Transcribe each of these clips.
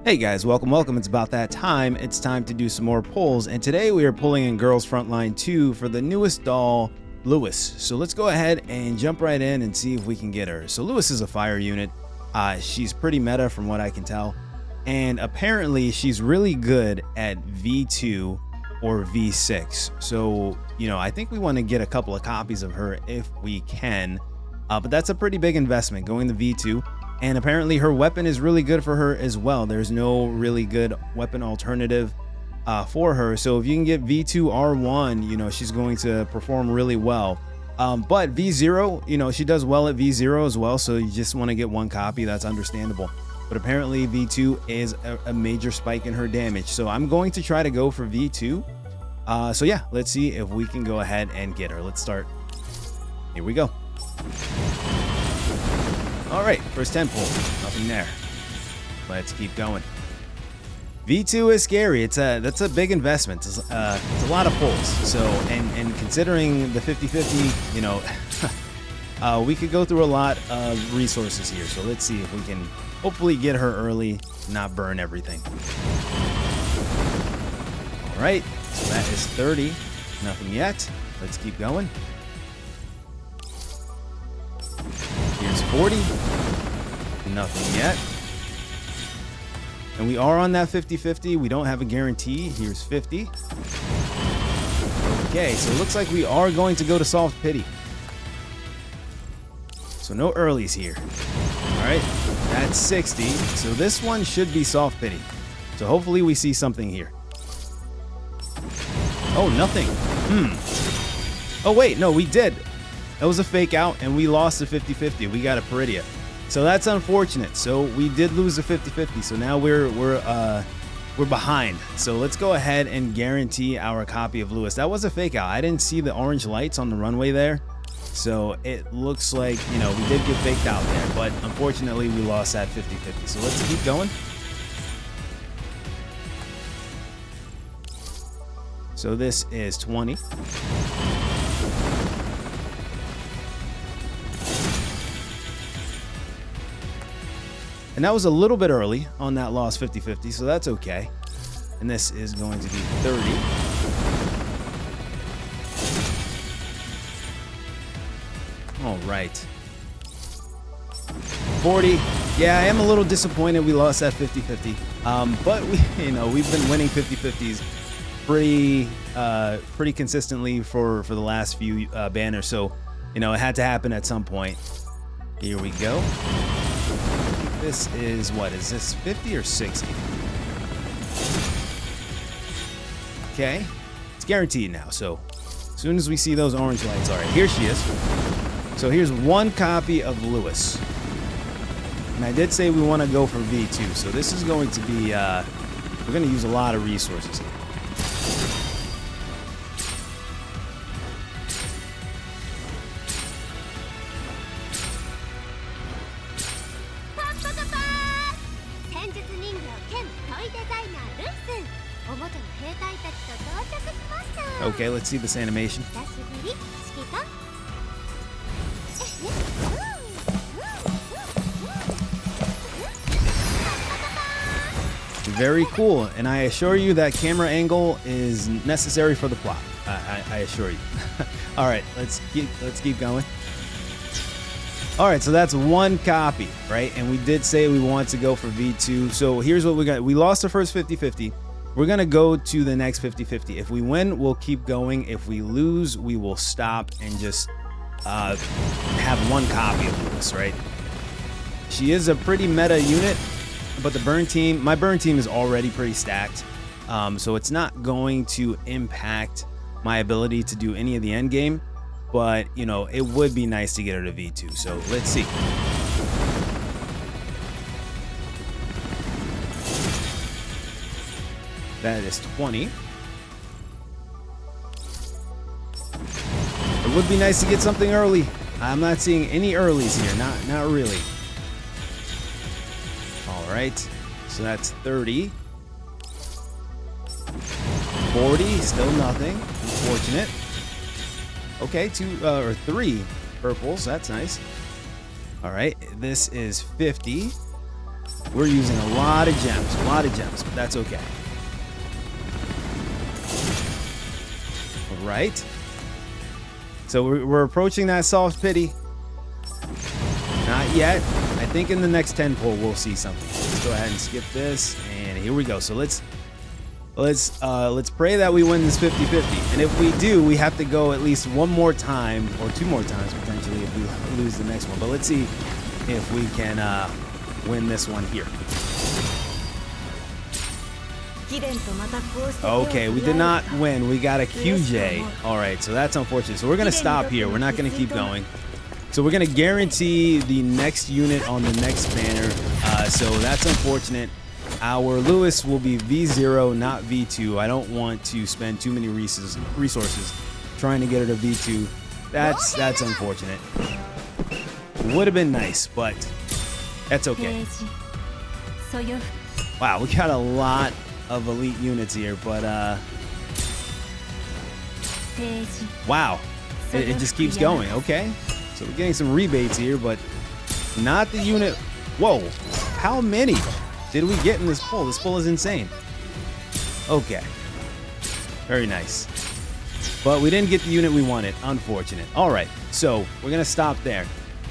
Hey guys, welcome. It's about that time. It's time to do some more pulls, and today we are pulling in Girls Frontline 2 for the newest doll, Lewis. So let's go ahead and jump right in and see if we can get her. So Lewis is a fire unit. She's pretty meta from what I can tell, and apparently she's really good at V2 or V6. So, I think we want to get a couple of copies of her if we can, but that's a pretty big investment going to V2. And apparently her weapon is really good for her as well. There's no really good weapon alternative for her. So if you can get V2 R1, she's going to perform really well. But V0, she does well at V0 as well. So you just want to get one copy. That's understandable. But apparently V2 is a major spike in her damage. So I'm going to try to go for V2. So yeah, let's see if we can go ahead and get her. Let's start. Here we go. All right, first 10 pull, nothing there. Let's keep going. V2 is scary. That's a big investment. It's a lot of pulls. So, and considering the 50-50, we could go through a lot of resources here. So let's see if we can hopefully get her early, not burn everything. All right, so that is 30. Nothing yet. Let's keep going. Here's 40. Nothing yet. And we are on that 50-50. We don't have a guarantee. Here's 50. Okay, so it looks like we are going to go to soft pity. So no earlies here. All right, that's 60. So this one should be soft pity. So hopefully we see something here. Oh, nothing. Oh, wait, no, we did. That was a fake out, and we lost the 50-50. We got a Peridia. So that's unfortunate. So we did lose the 50-50. So now we're behind. So let's go ahead and guarantee our copy of Lewis. That was a fake out. I didn't see the orange lights on the runway there. So it looks like, we did get faked out there. But unfortunately, we lost that 50-50. So let's keep going. So this is 20. And that was a little bit early on that lost 50-50, so that's okay. And this is going to be 30. All right. 40. Yeah, I am a little disappointed we lost that 50-50. But we've been winning 50-50s pretty consistently for the last few banners. So, it had to happen at some point. Here we go. This is, what is this, 50 or 60? Okay, it's guaranteed now. So as soon as we see those orange lights, all right, here she is. So here's one copy of Lewis. And I did say we want to go for V2. So this is going to be, we're going to use a lot of resources here. Okay, let's see this animation. Very cool, and I assure you that camera angle is necessary for the plot. I assure you. All right, let's keep going. All right, so that's one copy, right? And we did say we want to go for V2. So here's what we got. We lost the first 50-50. We're going to go to the next 50-50. If we win, we'll keep going. If we lose, we will stop and just have one copy of Lewis, right? She is a pretty meta unit, but my burn team is already pretty stacked. So it's not going to impact my ability to do any of the end game. But, it would be nice to get her to V2. So let's see. That is 20. It would be nice to get something early. I'm not seeing any earlies here. Not really. All right. So that's 30. 40. Still nothing. Unfortunate. Okay, 2 or 3 purples. That's nice. All right. This is 50. We're using a lot of gems, but that's okay. All right. So we're approaching that soft pity. Not yet. I think in the next 10 pull we'll see something. Let's go ahead and skip this, and here we go. So let's pray that we win this 50-50. And if we do, we have to go at least one more time, or two more times potentially if we lose the next one. But let's see if we can win this one here. Okay, we did not win. We got a QJ. All right, so that's unfortunate. So we're going to stop here. We're not going to keep going. So we're going to guarantee the next unit on the next banner. So that's unfortunate. Our Lewis will be V0, not V2. I don't want to spend too many resources trying to get her to V2. That's unfortunate. Would have been nice, but that's okay. Wow, we got a lot of elite units here, but wow, it just keeps going. Okay, so we're getting some rebates here, but not the unit. Whoa, how many did we get in this pull? This pull is insane. Okay, very nice, but we didn't get the unit we wanted. Unfortunate. All right, so we're gonna stop there.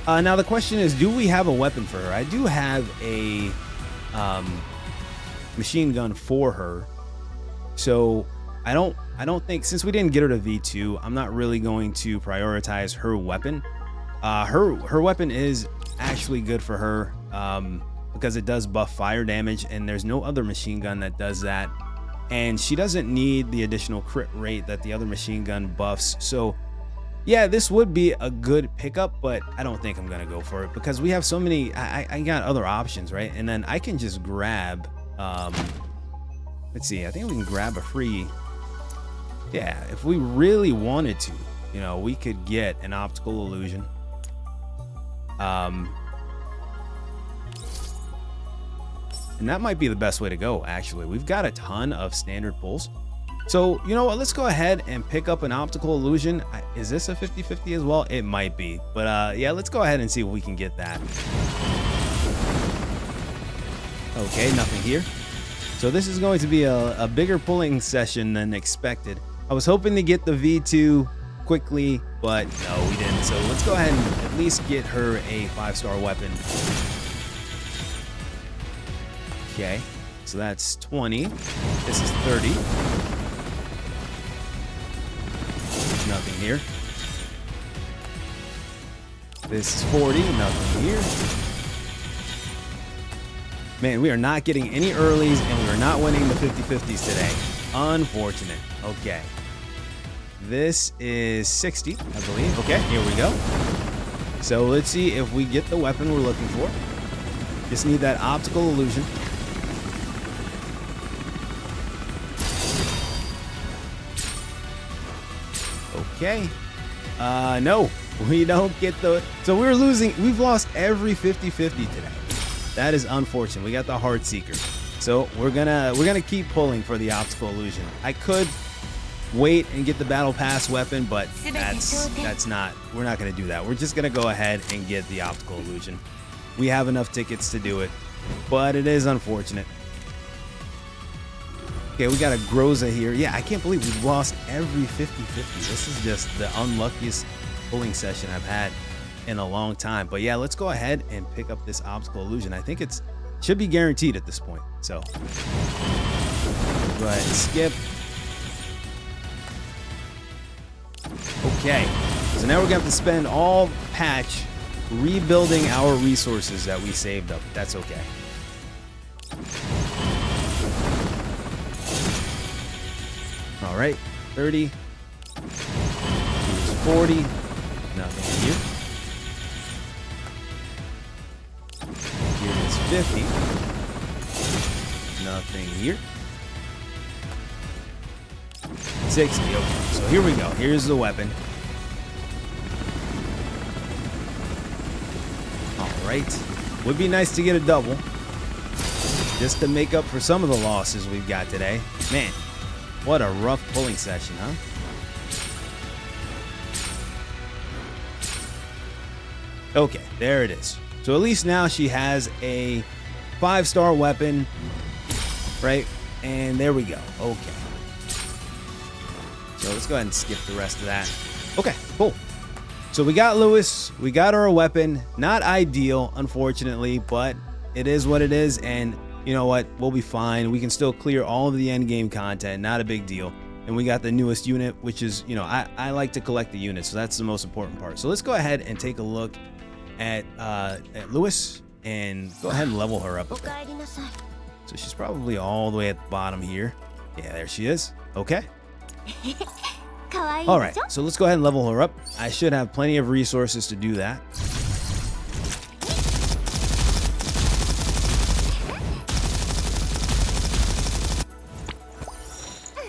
Now the question is, do we have a weapon for her? I do have a machine gun for her, so I don't think, since we didn't get her to V2, I'm not really going to prioritize her weapon. Her weapon is actually good for her because it does buff fire damage, and there's no other machine gun that does that, and she doesn't need the additional crit rate that the other machine gun buffs. So yeah, this would be a good pickup, but I don't think I'm gonna go for it because we have so many. I got other options, right? And then I can just grab let's see, I think we can grab a free, yeah, if we really wanted to, you know, we could get an optical illusion, and that might be the best way to go. Actually, we've got a ton of standard pulls, so you know what, let's go ahead and pick up an optical illusion. Is this a 50-50 as well? It might be, but yeah, let's go ahead and see if we can get that. Okay, nothing here. So this is going to be a bigger pulling session than expected. I was hoping to get the V2 quickly, but no, we didn't. So let's go ahead and at least get her a 5-star weapon. Okay, so that's 20. This is 30. Nothing here. This is 40. Nothing here. Man, we are not getting any earlies, and we are not winning the 50-50s today. Unfortunate. Okay. This is 60, I believe. Okay, here we go. So let's see if we get the weapon we're looking for. Just need that optical illusion. Okay. No, we don't get the... So we're losing. We've lost every 50-50 today. That is unfortunate. We got the Heart Seeker, so we're gonna keep pulling for the optical illusion. I could wait and get the battle pass weapon, but that's not. We're not gonna do that. We're just gonna go ahead and get the optical illusion. We have enough tickets to do it, but it is unfortunate. Okay, we got a Groza here. Yeah, I can't believe we've lost every 50-50. This is just the unluckiest pulling session I've had in a long time. But yeah, let's go ahead and pick up this optical illusion. I think it should be guaranteed at this point. So go ahead and skip. Okay, so now we're gonna have to spend all patch rebuilding our resources that we saved up. That's okay. All right, 30. Here's 40. Nothing here. Here is 50. Nothing here. 60. Okay, so here we go. Here's the weapon. All right. Would be nice to get a double, just to make up for some of the losses we've got today. Man, what a rough pulling session, huh? Okay, there it is. So at least now she has a 5-star weapon, right? And there we go. Okay. So let's go ahead and skip the rest of that. Okay, cool. So we got Lewis, we got her a weapon. Not ideal, unfortunately, but it is what it is. And you know what? We'll be fine. We can still clear all of the end game content. Not a big deal. And we got the newest unit, which is, you know, I like to collect the units, so that's the most important part. So let's go ahead and take a look at Lewis and go ahead and level her up a bit. So she's probably all the way at the bottom here. Yeah, there she is. Okay. All right, so let's go ahead and level her up. I should have plenty of resources to do that.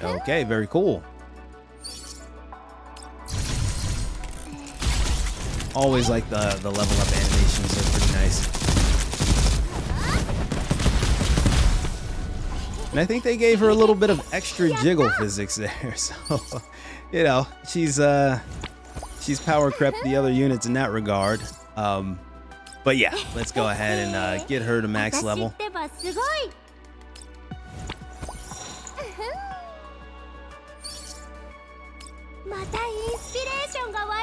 Okay, very cool. Always like the level up animations, they're pretty nice. And I think they gave her a little bit of extra jiggle physics there, so you know, she's power crept the other units in that regard. But yeah, let's go ahead and get her to max level.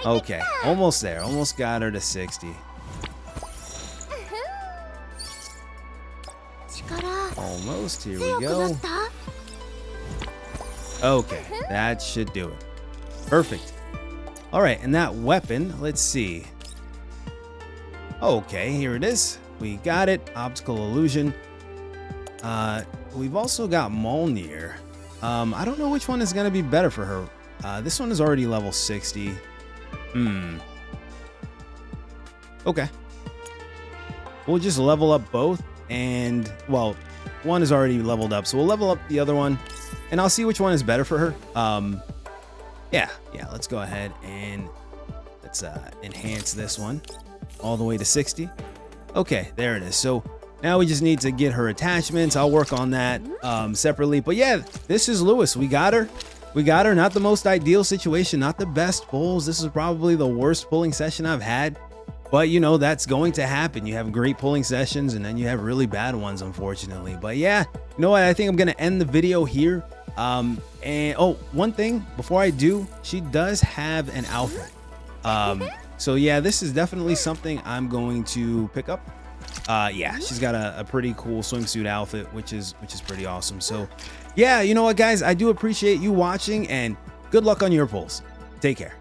Okay, almost there. Almost got her to 60. Almost, here we go. Okay, that should do it. Perfect. All right, and that weapon, let's see. Okay, here it is. We got it. Optical illusion. We've also got Molnir. I don't know which one is going to be better for her. This one is already level 60. Okay. We'll just level up both. And, well, one is already leveled up. So we'll level up the other one. And I'll see which one is better for her. Yeah, let's go ahead and let's enhance this one all the way to 60. Okay, there it is. So now we just need to get her attachments. I'll work on that separately. But yeah, this is Lewis. We got her. We got her. Not the most ideal situation, not the best pulls. This is probably the worst pulling session I've had. But, you know, that's going to happen. You have great pulling sessions and then you have really bad ones, unfortunately. But yeah, you know what? I think I'm going to end the video here. And oh, one thing before I do, she does have an outfit. So yeah, this is definitely something I'm going to pick up. Yeah, she's got a pretty cool swimsuit outfit, which is pretty awesome. So yeah, you know what, guys? I do appreciate you watching and good luck on your pulls. Take care.